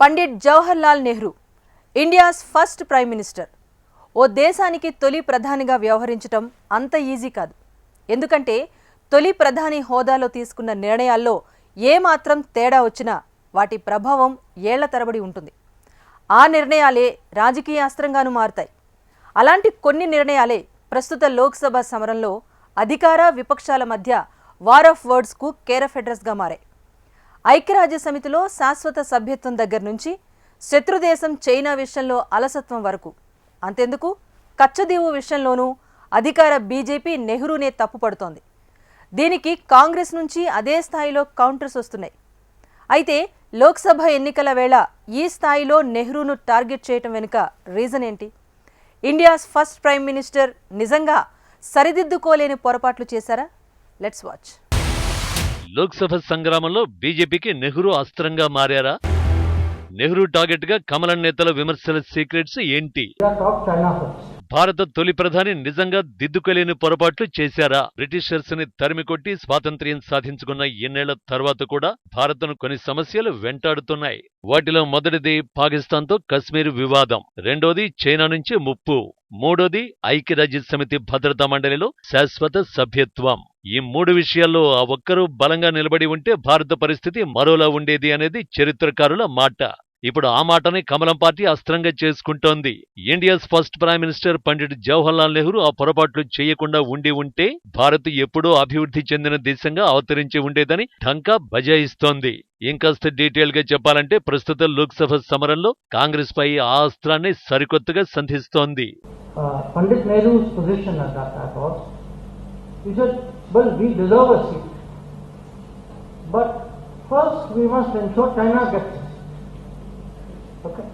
Pandit Jawaharlal Nehru India's first prime minister. ఓ దేశానికి తొలి ప్రధానిగా వ్యవహరించడం అంత ఈజీ కాదు. ఎందుకంటే తొలి ప్రధాని హోదాలో తీసుకున్న నిర్ణయాల్లో ఏమాత్రం తేడా వచ్చినా వాటి ప్రభావం ఏళ్ల తరబడి ఉంటుంది. ఆ నిర్ణయాలే రాజకీయ అస్త్రంగాను మారుతాయి. అలాంటి కొన్ని నిర్ణయాలే ప్రస్తుత లోక్సభ సమరంలో అధికార విపక్షాల మధ్య వార్ ఆఫ్ వర్డ్స్కు కేర్ ఆఫ్ అడ్రస్గా మారాయి. ఐక్యరాజ్య సమితిలో శాశ్వత సభ్యత్వం దగ్గర నుంచి శత్రుదేశం చైనా విషయంలో అలసత్వం వరకు, అంతెందుకు కచ్చదీవు విషయంలోనూ అధికార బీజేపీ నెహ్రూనే తప్పుపడుతోంది. దీనికి కాంగ్రెస్ నుంచి అదే స్థాయిలో కౌంటర్స్ వస్తున్నాయి. అయితే లోక్సభ ఎన్నికల వేళ ఈ స్థాయిలో నెహ్రూను టార్గెట్ చేయటం వెనుక రీజన్ ఏంటి? ఇండియాస్ ఫస్ట్ ప్రైమ్ మినిస్టర్ నిజంగా సరిదిద్దుకోలేని పొరపాట్లు చేశారా? Let's watch. లోక్సభ సంగ్రామంలో బీజేపీకి నెహ్రూ అస్త్రంగా మారారా? నెహ్రూ టార్గెట్ గా కమలం నేతల విమర్శల సీక్రెట్స్ ఏంటి? భారత తొలి ప్రధాని నిజంగా దిద్దుకోలేని పొరపాట్లు చేశారా? బ్రిటిషర్స్ ని తరిమికొట్టి స్వాతంత్ర్యం సాధించుకున్న ఎన్నేళ్ల తర్వాత కూడా భారత్ను కొన్ని సమస్యలు వెంటాడుతున్నాయి. వాటిలో మొదటిది పాకిస్తాన్తో కశ్మీర్ వివాదం, రెండోది చైనా నుంచి ముప్పు, మూడోది ఐక్యరాజ్య సమితి భద్రతా మండలిలో శాశ్వత సభ్యత్వం. ఈ మూడు విషయాల్లో ఆ ఒక్కరూ బలంగా నిలబడి ఉంటే భారత పరిస్థితి మరోలా ఉండేది అనేది చరిత్రకారుల మాట. ఇప్పుడు ఆ మాటని కమలం పార్టీ అస్త్రంగా చేసుకుంటోంది. India's first prime minister Pandit Jawaharlal Nehru ఆ పొరపాట్లు చేయకుండా ఉంటే భారత్ ఎప్పుడూ అభివృద్ధి చెందిన దేశంగా అవతరించి ఉండేదని ఢంకా బజాయిస్తోంది. ఇంకాస్త డీటెయిల్ గా చెప్పాలంటే ప్రస్తుత లోక్సభ సమరంలో కాంగ్రెస్ పై ఆ అస్త్రాన్ని సరికొత్తగా సంధిస్తోంది. Pandit నెహ్రూ's position at that was, he said, well, we deserve a seat, but first we must ensure China gets it. Okay?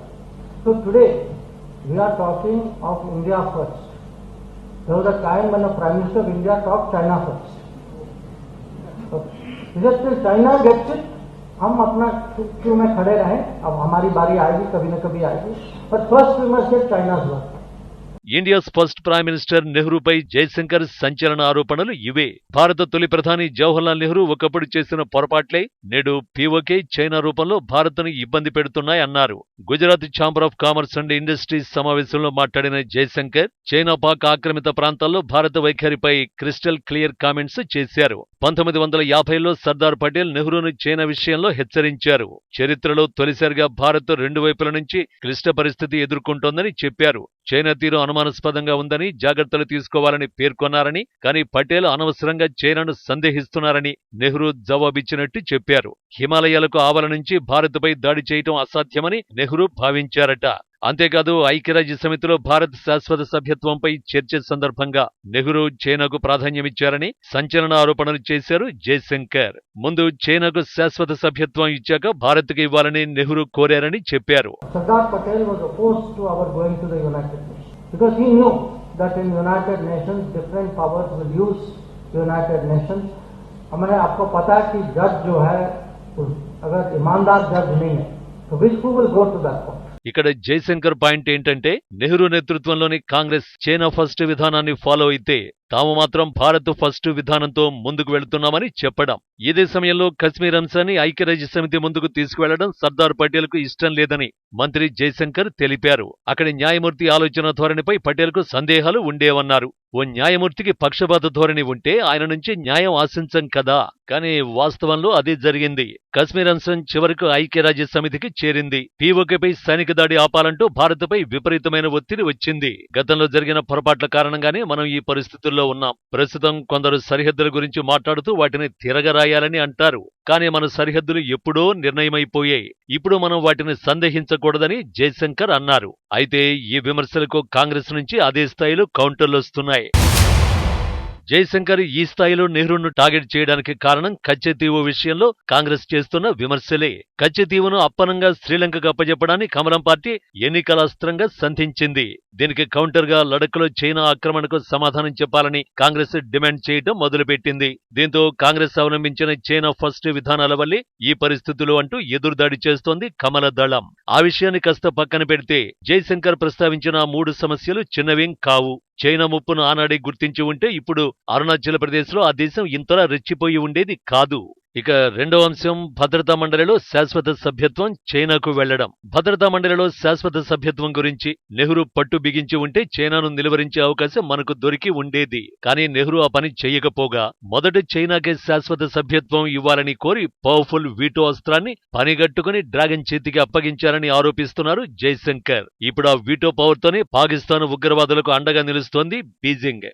So today we are talking of India first. There was a time when the Prime Minister of India talked China first. Okay. He said till China gets it, हम अपना क्यों में खड़े रहें, अब हमारी बारी आएगी, कभी न कभी आएगी, but first we must get China's work. India's first prime minister నెహ్రూపై జయశంకర్ సంచలన ఆరోపణలు ఇవే. భారత తొలి ప్రధాని జవహర్లాల్ నెహ్రూ ఒకప్పుడు చేసిన పొరపాట్లే నేడు పీఓకే చైనా రూపంలో భారత్ను ఇబ్బంది పెడుతున్నాయన్నారు. Gujarat chamber of commerce and industries సమావేశంలో మాట్లాడిన జయశంకర్ చైనా పాక్ ఆక్రమిత ప్రాంతాల్లో భారత వైఖరిపై క్రిస్టల్ క్లియర్ కామెంట్స్ చేశారు. 1950లో సర్దార్ పటేల్ నెహ్రూను చైనా విషయంలో హెచ్చరించారు. చరిత్రలో తొలిసారిగా భారత్ రెండు వైపుల నుంచి క్లిష్ట పరిస్థితి ఎదుర్కొంటోందని చెప్పారు. చైనా తీరు అనుమానాస్పదంగా ఉందని, జాగ్రత్తలు తీసుకోవాలని పేర్కొన్నారని, కానీ పటేల్ అనవసరంగా చైనాను సందేహిస్తున్నారని నెహ్రూ జవాబిచ్చినట్టు చెప్పారు. హిమాలయాలకు ఆవల నుంచి భారత్పై దాడి చేయటం అసాధ్యమని నెహ్రూ భావించారట. అంతేకాదు ఐక్యరాజ్య సమితిలో భారత్ శాశ్వత సభ్యత్వంపై చర్చ సందర్భంగా నెహ్రూ చైనాకు ప్రాధాన్యమిచ్చారని సంచలన ఆరోపణలు చేశారు జయశంకర్. ముందు చైనాకు శాశ్వత సభ్యత్వం ఇచ్చాక భారత్కు ఇవ్వాలని నెహ్రూ కోరారని చెప్పారు. Sardar Patel was opposed to our going to the United Nations because he knew that in United Nations different powers will use United Nations. हमें आपको पता है कि जज जो है अगर ईमानदार जज नहीं है तो who will go to that court? ఇక్కడ జయశంకర్ పాయింట్ ఏంటంటే నెహ్రూ నేతృత్వంలోని కాంగ్రెస్ చైనా ఫస్ట్ విధానాన్ని ఫాలో అయితే తాము మాత్రం భారత్ ఫస్ట్ విధానంతో ముందుకు వెళుతున్నామని చెప్పడం. ఇదే సమయంలో కశ్మీర్ అంశాన్ని ఐక్యరాజ్య సమితి ముందుకు తీసుకువెళ్లడం సర్దార్ పటేల్ కు ఇష్టం లేదని మంత్రి జయశంకర్ తెలిపారు. అక్కడి న్యాయమూర్తి ఆలోచన ధోరణిపై పటేల్ కు సందేహాలు ఉండేవన్నారు. ఓ న్యాయమూర్తికి పక్షపాత ధోరణి ఉంటే ఆయన నుంచి న్యాయం ఆశించం కదా, కానీ వాస్తవంలో అదే జరిగింది. కశ్మీర్ అంశం చివరకు ఐక్యరాజ్య సమితికి చేరింది. పీఓకేపై సైనిక దాడి ఆపాలంటూ భారత్పై విపరీతమైన ఒత్తిడి వచ్చింది. గతంలో జరిగిన పొరపాట్ల కారణంగానే మనం ఈ పరిస్థితుల్లో ఉన్నాం. ప్రస్తుతం కొందరు సరిహద్దుల గురించి మాట్లాడుతూ వాటిని తిరగరాయాలని అంటారు. కానీ మన సరిహద్దులు ఎప్పుడో నిర్ణయమైపోయాయి. ఇప్పుడు మనం వాటిని సందేహించకూడదని జయశంకర్ అన్నారు. అయితే ఈ విమర్శలకు కాంగ్రెస్ నుంచి అదే స్థాయిలో కౌంటర్లొస్తున్నాయి. జయశంకర్ ఈ స్థాయిలో నెహ్రూను టార్గెట్ చేయడానికి కారణం కచ్చతీవు విషయంలో కాంగ్రెస్ చేస్తున్న విమర్శలే. కచ్చతీవును అప్పనంగా శ్రీలంకకు అప్పజెప్పడాన్ని కమలం పార్టీ ఎన్నికల అస్త్రంగా సంధించింది. దీనికి కౌంటర్ గా లడఖ్లో చైనా ఆక్రమణకు సమాధానం చెప్పాలని కాంగ్రెస్ డిమాండ్ చేయడం మొదలుపెట్టింది. దీంతో కాంగ్రెస్ అవలంబించిన చైనా ఫస్ట్ విధానాల వల్లే ఈ పరిస్థితులు అంటూ ఎదురుదాడి చేస్తోంది కమల దళం. ఆ విషయాన్ని కాస్త పక్కన పెడితే జయశంకర్ ప్రస్తావించిన 3 సమస్యలు చిన్నవేం కావు. చైనా ముప్పును ఆనాడే గుర్తించి ఉంటే ఇప్పుడు అరుణాచల్ ప్రదేశ్ లో ఆ దేశం ఇంతలా రెచ్చిపోయి ఉండేది కాదు. ఇక రెండో అంశం భద్రతా మండలిలో శాశ్వత సభ్యత్వం చైనాకు వెళ్లడం. భద్రతా మండలిలో శాశ్వత సభ్యత్వం గురించి నెహ్రూ పట్టు బిగించి ఉంటే చైనాను నిలువరించే అవకాశం మనకు దొరికి ఉండేది. కానీ నెహ్రూ ఆ పని చెయ్యకపోగా మొదట చైనాకే శాశ్వత సభ్యత్వం ఇవ్వాలని కోరి పవర్ఫుల్ వీటో అస్త్రాన్ని పనిగట్టుకుని డ్రాగన్ చేతికి అప్పగించారని ఆరోపిస్తున్నారు జైశంకర్. ఇప్పుడు ఆ వీటో పవర్తోనే పాకిస్తాన్ ఉగ్రవాదులకు అండగా నిలుస్తోంది బీజింగ్.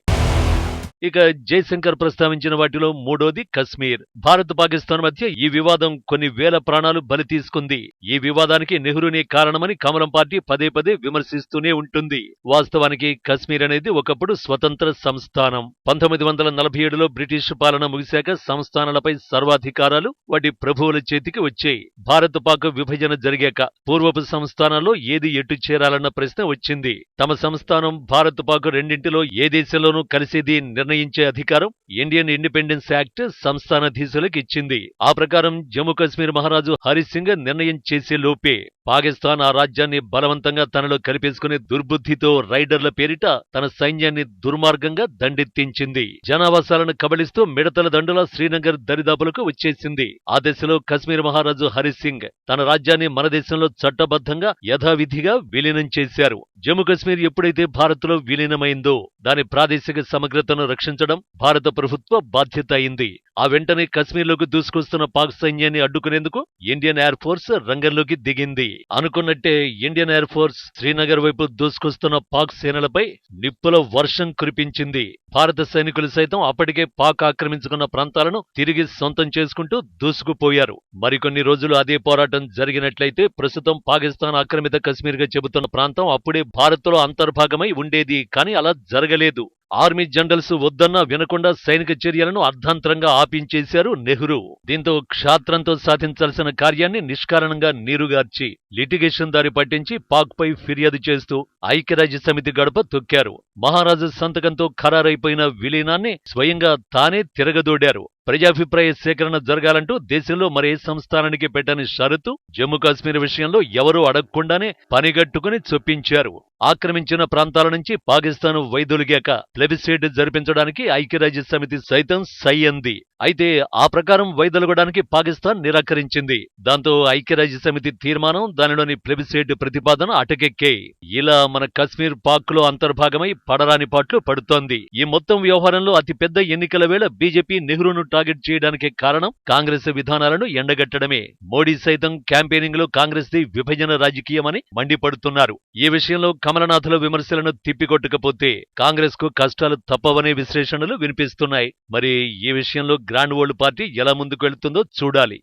ఇక జైశంకర్ ప్రస్తావించిన వాటిలో మూడోది కశ్మీర్. భారత్ పాకిస్తాన్ మధ్య ఈ వివాదం కొన్ని వేల ప్రాణాలు బలి తీసుకుంది. ఈ వివాదానికి నెహ్రూనే కారణమని కమలం పార్టీ పదే పదే విమర్శిస్తూనే ఉంటుంది. వాస్తవానికి కశ్మీర్ అనేది ఒకప్పుడు స్వతంత్ర సంస్థానం. 1947లో బ్రిటిష్ పాలన ముగిశాక సంస్థానాలపై సర్వాధికారాలు వాటి ప్రభువుల చేతికి వచ్చాయి. భారత్ పాక్ విభజన జరిగాక పూర్వపు సంస్థానాల్లో ఏది ఎటు చేరాలన్న ప్రశ్న వచ్చింది. తమ సంస్థానం భారత్ పాక్ రెండింటిలో ఏ దేశంలోనూ కలిసేది నిర్ణయించే అధికారం ఇండియన్ ఇండిపెండెన్స్ యాక్ట్ సంస్థానాధీశులకు ఇచ్చింది. ఆ ప్రకారం జమ్మూ కశ్మీర్ మహారాజు హరి సింగ్ నిర్ణయం చేసే లోపే పాకిస్తాన్ ఆ రాజ్యాన్ని బలవంతంగా తనలో కలిపేసుకునే దుర్బుద్ధితో రైడర్ల పేరిట తన సైన్యాన్ని దుర్మార్గంగా దండెత్తించింది. జనావాసాలను కబళిస్తూ మిడతల దండులా శ్రీనగర్ దరిదాపులకు వచ్చేసింది. ఆ దశలో కశ్మీర్ మహారాజు హరి సింగ్ తన రాజ్యాన్ని మన దేశంలో చట్టబద్ధంగా యథావిధిగా విలీనం చేశారు. జమ్మూ కశ్మీర్ ఎప్పుడైతే భారత్లో విలీనమైందో దాని ప్రాదేశిక సమగ్రతను రక్షించడం భారత ప్రభుత్వ బాధ్యత అయింది. ఆ వెంటనే కశ్మీర్లోకి దూసుకొస్తున్న పాక్ సైన్యాన్ని అడ్డుకునేందుకు ఇండియన్ ఎయిర్ ఫోర్స్ రంగంలోకి దిగింది. అనుకున్నట్టే ఇండియన్ ఎయిర్ ఫోర్స్ శ్రీనగర్ వైపు దూసుకొస్తున్న పాక్ సేనలపై నిప్పుల వర్షం కురిపించింది. భారత సైనికులు సైతం అప్పటికే పాక్ ఆక్రమించుకున్న ప్రాంతాలను తిరిగి సొంతం చేసుకుంటూ దూసుకుపోయారు. మరికొన్ని రోజులు అదే పోరాటం జరిగినట్లయితే ప్రస్తుతం పాకిస్తాన్ ఆక్రమిత కశ్మీర్గా చెబుతున్న ప్రాంతం అప్పుడే భారత్లో అంతర్భాగమై ఉండేది. కానీ అలా జరగలేదు. ఆర్మీ జనరల్స్ వద్దన్నా వినకుండా సైనిక చర్యలను అర్ధాంతరంగా ఆపించేశారు నెహ్రూ. దీంతో క్షాత్రంతో సాధించాల్సిన కార్యాన్ని నిష్కారణంగా నీరుగార్చి లిటిగేషన్ దారి పట్టించి పాక్ పై ఫిర్యాదు చేస్తూ ఐక్యరాజ్య సమితి గడప తొక్కారు. మహారాజు సంతకంతో ఖరారైపోయిన విలీనాన్ని స్వయంగా తానే తిరగదోడారు. ప్రజాభిప్రాయ సేకరణ జరగాలంటూ దేశంలో మరే సంస్థానానికి పెట్టని షరతు జమ్మూ కాశ్మీర్ విషయంలో ఎవరూ అడగకుండానే పనిగట్టుకుని చొప్పించారు. ఆక్రమించిన ప్రాంతాల నుంచి పాకిస్తాన్ వైదొలిగాక ప్లెబిసైట్ జరిపించడానికి ఐక్యరాజ్య సమితి సైతం సై అంది. అయితే ఆ ప్రకారం వైదొలగడానికి పాకిస్తాన్ నిరాకరించింది. దాంతో ఐక్యరాజ్య సమితి తీర్మానం, దానిలోని ప్లెబిసైట్ ప్రతిపాదన అటకెక్కాయి. ఇలా మన కశ్మీర్ పాక్ లో అంతర్భాగమై పడరాని పాట్లు పడుతోంది. ఈ మొత్తం వ్యవహారంలో అతిపెద్ద ఎన్నికల వేళ బీజేపీ నెహ్రూను టార్గెట్ చేయడానికి కారణం కాంగ్రెస్ విధానాలను ఎండగట్టడమే. మోడీ సైతం క్యాంపెయినింగ్ లో కాంగ్రెస్ ది విభజన రాజకీయమని మండిపడుతున్నారు. ఈ విషయంలో కమలనాథుల విమర్శలను తిప్పికొట్టకపోతే కాంగ్రెస్ కు కష్టాలు తప్పవనే విశ్లేషణలు వినిపిస్తున్నాయి. మరి ఈ విషయంలో గ్రాండ్ వరల్డ్ పార్టీ ఎలా ముందుకు వెళుతుందో చూడాలి.